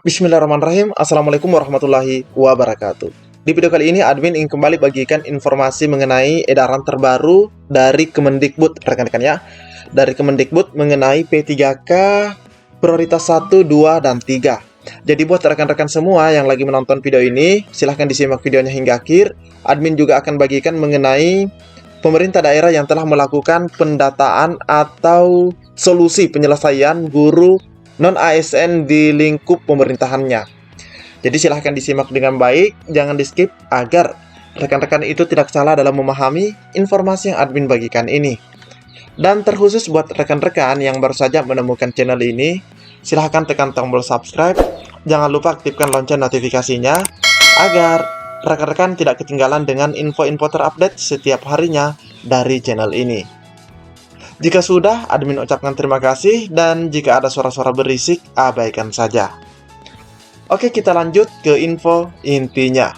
Bismillahirrahmanirrahim. Assalamualaikum warahmatullahi wabarakatuh. Di video kali ini, admin ingin kembali bagikan informasi mengenai edaran terbaru dari Kemendikbud, rekan-rekan ya. Dari Kemendikbud mengenai P3K prioritas 1, 2, dan 3. Jadi buat rekan-rekan semua yang lagi menonton video ini, silahkan disimak videonya hingga akhir. Admin juga akan bagikan mengenai pemerintah daerah yang telah melakukan pendataan atau solusi penyelesaian guru non-ASN di lingkup pemerintahannya. Jadi silahkan disimak dengan baik, jangan di-skip agar rekan-rekan itu tidak salah dalam memahami informasi yang admin bagikan ini. Dan terkhusus buat rekan-rekan yang baru saja menemukan channel ini, silahkan tekan tombol subscribe, jangan lupa aktifkan lonceng notifikasinya, agar rekan-rekan tidak ketinggalan dengan info-info terupdate setiap harinya dari channel ini. Jika sudah, admin ucapkan terima kasih, dan jika ada suara-suara berisik, abaikan saja. Oke, kita lanjut ke info intinya.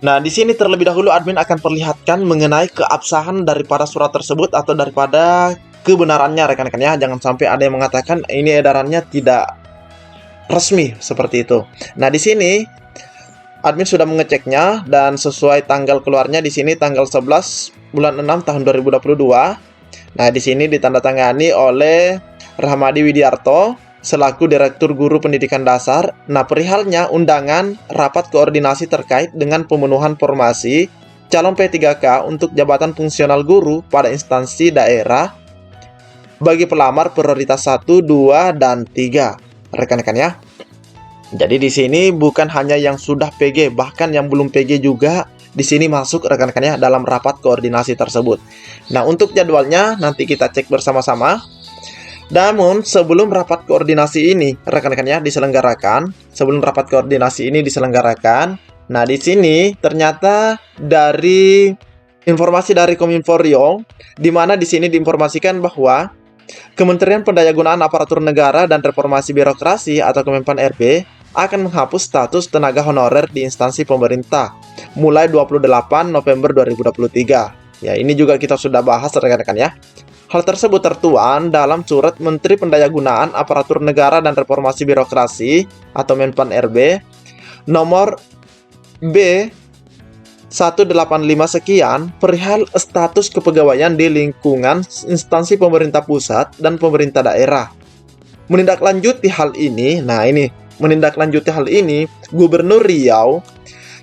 Nah, di sini terlebih dahulu admin akan perlihatkan mengenai keabsahan daripada surat tersebut atau daripada kebenarannya, rekan-rekan ya. Jangan sampai ada yang mengatakan ini edarannya tidak resmi seperti itu. Nah, di sini admin sudah mengeceknya dan sesuai tanggal keluarnya di sini tanggal 11 bulan 6 tahun 2022. Nah, di sini ditandatangani oleh Rahmadi Widiarto selaku Direktur Guru Pendidikan Dasar. Nah, perihalnya undangan rapat koordinasi terkait dengan pemenuhan formasi calon P3K untuk jabatan fungsional guru pada instansi daerah bagi pelamar prioritas 1, 2, dan 3. Rekan-rekan ya. Jadi di sini bukan hanya yang sudah PG, bahkan yang belum PG juga di sini masuk rekan-rekannya dalam rapat koordinasi tersebut. Nah, untuk jadwalnya nanti kita cek bersama-sama. Namun, sebelum rapat koordinasi ini rekan-rekannya diselenggarakan, nah di sini ternyata dari informasi dari Kominfo Riau, di mana di sini diinformasikan bahwa Kementerian Pendayagunaan Aparatur Negara dan Reformasi Birokrasi atau Kemenpan RB akan menghapus status tenaga honorer di instansi pemerintah mulai 28 November 2023. Ya, ini juga kita sudah bahas rekan-rekan ya. Hal tersebut tertuang dalam surat Menteri Pendayagunaan Aparatur Negara dan Reformasi Birokrasi atau Menpan RB nomor B 185 sekian perihal status kepegawaian di lingkungan instansi pemerintah pusat dan pemerintah daerah. Menindaklanjuti hal ini, Gubernur Riau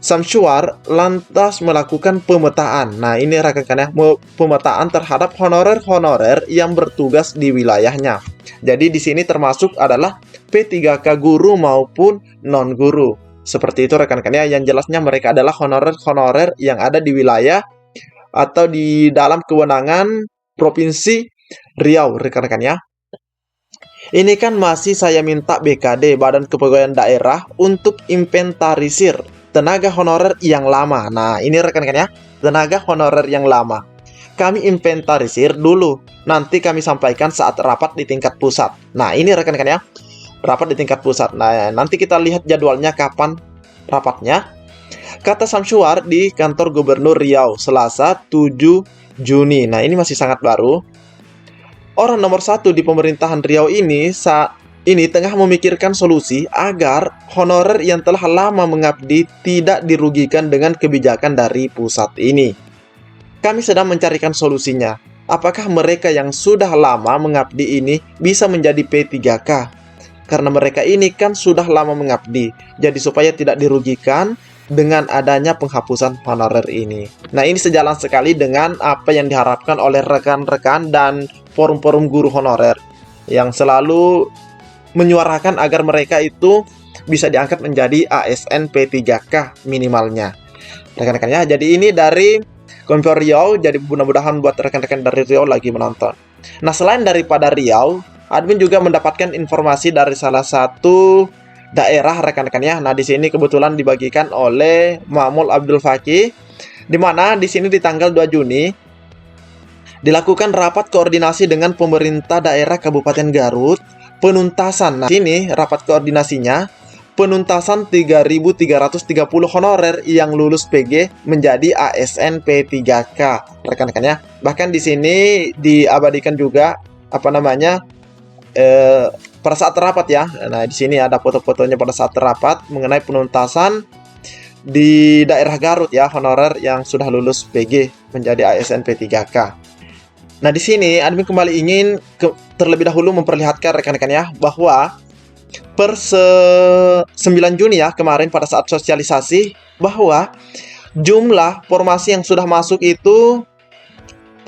Samsyuar lantas melakukan pemetaan. Nah, ini rekan-rekan ya, pemetaan terhadap honorer-honorer yang bertugas di wilayahnya. Jadi di sini termasuk adalah P3K guru maupun non-guru. Seperti itu rekan-rekan ya, yang jelasnya mereka adalah honorer-honorer yang ada di wilayah atau di dalam kewenangan Provinsi Riau, rekan-rekan ya. Ini kan masih saya minta BKD, Badan Kepegawaian Daerah, untuk inventarisir tenaga honorer yang lama. Nah, ini rekan-rekan ya, tenaga honorer yang lama. Kami inventarisir dulu, nanti kami sampaikan saat rapat di tingkat pusat. Nah, ini rekan-rekan ya, rapat di tingkat pusat. Nah, nanti kita lihat jadwalnya kapan rapatnya. Kata Samsyuar di kantor Gubernur Riau, Selasa 7 Juni. Nah, ini masih sangat baru. Orang nomor 1 di pemerintahan Riau ini saat ini tengah memikirkan solusi agar honorer yang telah lama mengabdi tidak dirugikan dengan kebijakan dari pusat ini. Kami sedang mencarikan solusinya. Apakah mereka yang sudah lama mengabdi ini bisa menjadi P3K? Karena mereka ini kan sudah lama mengabdi, jadi supaya tidak dirugikan dengan adanya penghapusan honorer ini. Nah, ini sejalan sekali dengan apa yang diharapkan oleh rekan-rekan dan forum-forum guru honorer yang selalu menyuarakan agar mereka itu bisa diangkat menjadi ASN P3K minimalnya. Rekan-rekan ya, jadi ini dari Kominfo Riau, jadi mudah-mudahan buat rekan-rekan dari Riau lagi menonton. Nah, selain daripada Riau, admin juga mendapatkan informasi dari salah satu daerah rekan-rekan ya. Nah, di sini kebetulan dibagikan oleh Ma'mul Abdul Fakih, di mana di sini di tanggal 2 Juni dilakukan rapat koordinasi dengan pemerintah daerah Kabupaten Garut penuntasan. Nah, sini rapat koordinasinya penuntasan 3.330 honorer yang lulus PG menjadi ASN P3K, rekan-rekan ya. Bahkan di sini diabadikan juga pada saat rapat ya. Nah, di sini ada foto-fotonya pada saat rapat mengenai penuntasan di daerah Garut ya, honorer yang sudah lulus PG menjadi ASN P3K. Nah, di sini admin kembali ingin terlebih dahulu memperlihatkan rekan-rekan ya bahwa per 9 Juni ya kemarin pada saat sosialisasi bahwa jumlah formasi yang sudah masuk itu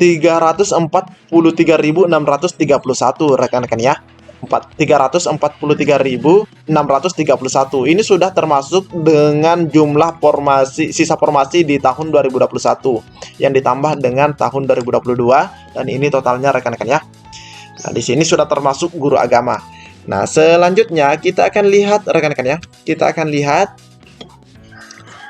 343.631 rekan-rekan ya. 343.631. Ini sudah termasuk dengan jumlah formasi, sisa formasi di tahun 2021 yang ditambah dengan tahun 2022, dan ini totalnya rekan-rekan ya. Nah, di sini sudah termasuk guru agama. Nah, selanjutnya kita akan lihat rekan-rekan ya. Kita akan lihat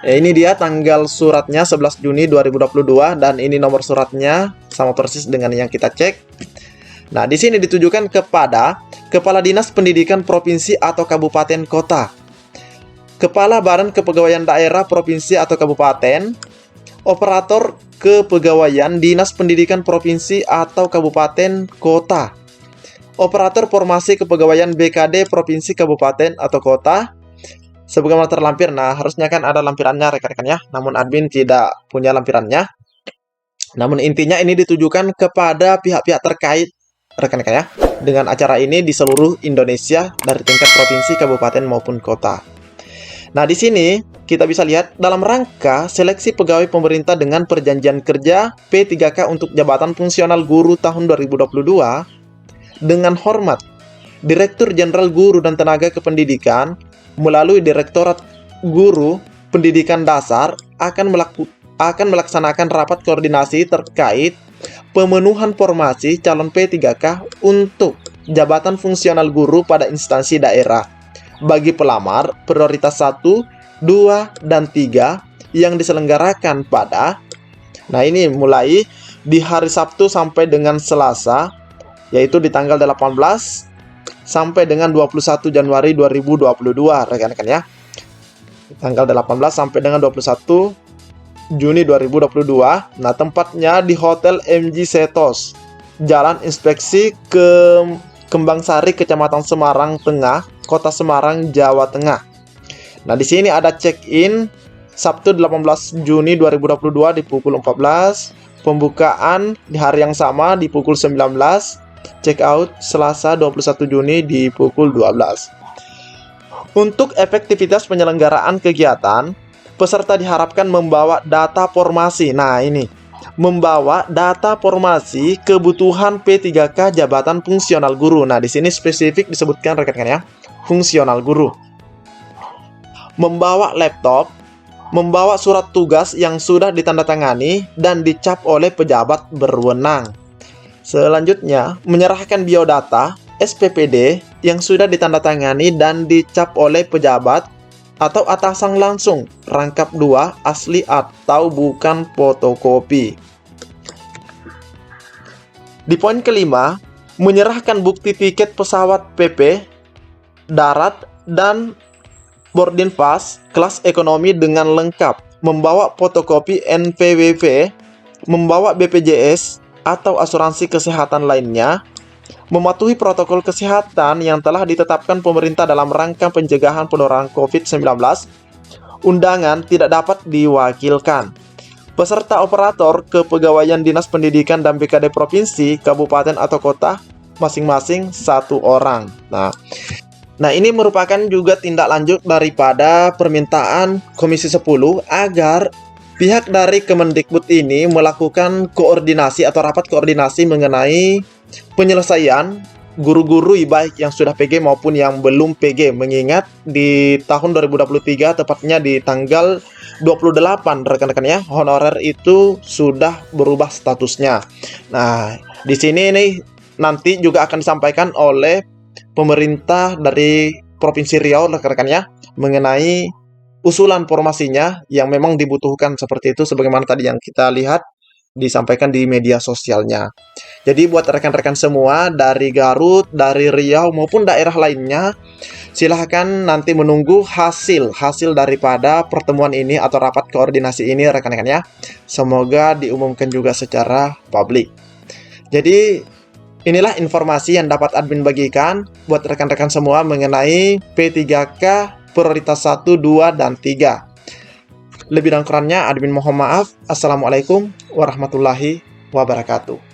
ini dia tanggal suratnya 11 Juni 2022 dan ini nomor suratnya sama persis dengan yang kita cek. Nah, di sini ditujukan kepada Kepala Dinas Pendidikan Provinsi atau Kabupaten Kota, Kepala Badan Kepegawaian Daerah Provinsi atau Kabupaten, Operator Kepegawaian Dinas Pendidikan Provinsi atau Kabupaten Kota, Operator Formasi Kepegawaian BKD Provinsi Kabupaten atau Kota, sebagaimana terlampir. Nah, harusnya kan ada lampirannya rekan-rekan ya, namun admin tidak punya lampirannya. Namun intinya ini ditujukan kepada pihak-pihak terkait rekan-rekan ya, dengan acara ini di seluruh Indonesia dari tingkat provinsi, kabupaten maupun kota. Nah, di sini kita bisa lihat dalam rangka seleksi pegawai pemerintah dengan perjanjian kerja P3K untuk jabatan fungsional guru tahun 2022, dengan hormat Direktur Jenderal Guru dan Tenaga Kependidikan melalui Direktorat Guru Pendidikan Dasar akan melaksanakan rapat koordinasi terkait pemenuhan formasi calon P3K untuk jabatan fungsional guru pada instansi daerah bagi pelamar prioritas 1, 2, dan 3 yang diselenggarakan pada, nah ini mulai di hari Sabtu sampai dengan Selasa, yaitu di tanggal 18 sampai dengan 21 Januari 2022 rekan-rekan ya. Tanggal 18 sampai dengan 21 Juni 2022. Nah, tempatnya di Hotel MG Setos, Jalan Inspeksi Kembang Sari, Kecamatan Semarang Tengah, Kota Semarang, Jawa Tengah. Nah, di sini ada check-in Sabtu 18 Juni 2022 di pukul 14, pembukaan di hari yang sama di pukul 19, check out Selasa 21 Juni di pukul 12. Untuk efektivitas penyelenggaraan kegiatan, peserta diharapkan membawa data formasi. Nah, ini membawa data formasi kebutuhan P3K jabatan fungsional guru. Nah, di sini spesifik disebutkan rekan-rekan ya, fungsional guru. Membawa laptop, membawa surat tugas yang sudah ditandatangani dan dicap oleh pejabat berwenang. Selanjutnya, menyerahkan biodata SPPD yang sudah ditandatangani dan dicap oleh pejabat atau atasan langsung, rangkap 2, asli atau bukan fotokopi. Di poin kelima, menyerahkan bukti tiket pesawat PP, darat, dan boarding pass kelas ekonomi dengan lengkap, membawa fotokopi NPWP, membawa BPJS atau asuransi kesehatan lainnya, mematuhi protokol kesehatan yang telah ditetapkan pemerintah dalam rangka pencegahan penularan COVID-19. Undangan tidak dapat diwakilkan. Peserta operator kepegawaian Dinas Pendidikan dan BKD Provinsi, Kabupaten atau Kota masing-masing 1 orang. Nah, ini merupakan juga tindak lanjut daripada permintaan Komisi 10 agar pihak dari Kemendikbud ini melakukan koordinasi atau rapat koordinasi mengenai penyelesaian guru-guru baik yang sudah PG maupun yang belum PG, mengingat di tahun 2023 tepatnya di tanggal 28 rekan-rekan ya, honorer itu sudah berubah statusnya. Nah, di sini nih nanti juga akan disampaikan oleh pemerintah dari Provinsi Riau rekan-rekan ya, mengenai usulan formasinya yang memang dibutuhkan seperti itu sebagaimana tadi yang kita lihat disampaikan di media sosialnya. Jadi buat rekan-rekan semua dari Garut, dari Riau maupun daerah lainnya, silahkan nanti menunggu hasil daripada pertemuan ini atau rapat koordinasi ini rekan-rekan ya. Semoga diumumkan juga secara publik. Jadi Inilah informasi yang dapat admin bagikan buat rekan-rekan semua mengenai P3K prioritas 1, 2, dan 3. Lebih dan kurangnya admin mohon maaf. Assalamualaikum warahmatullahi wabarakatuh.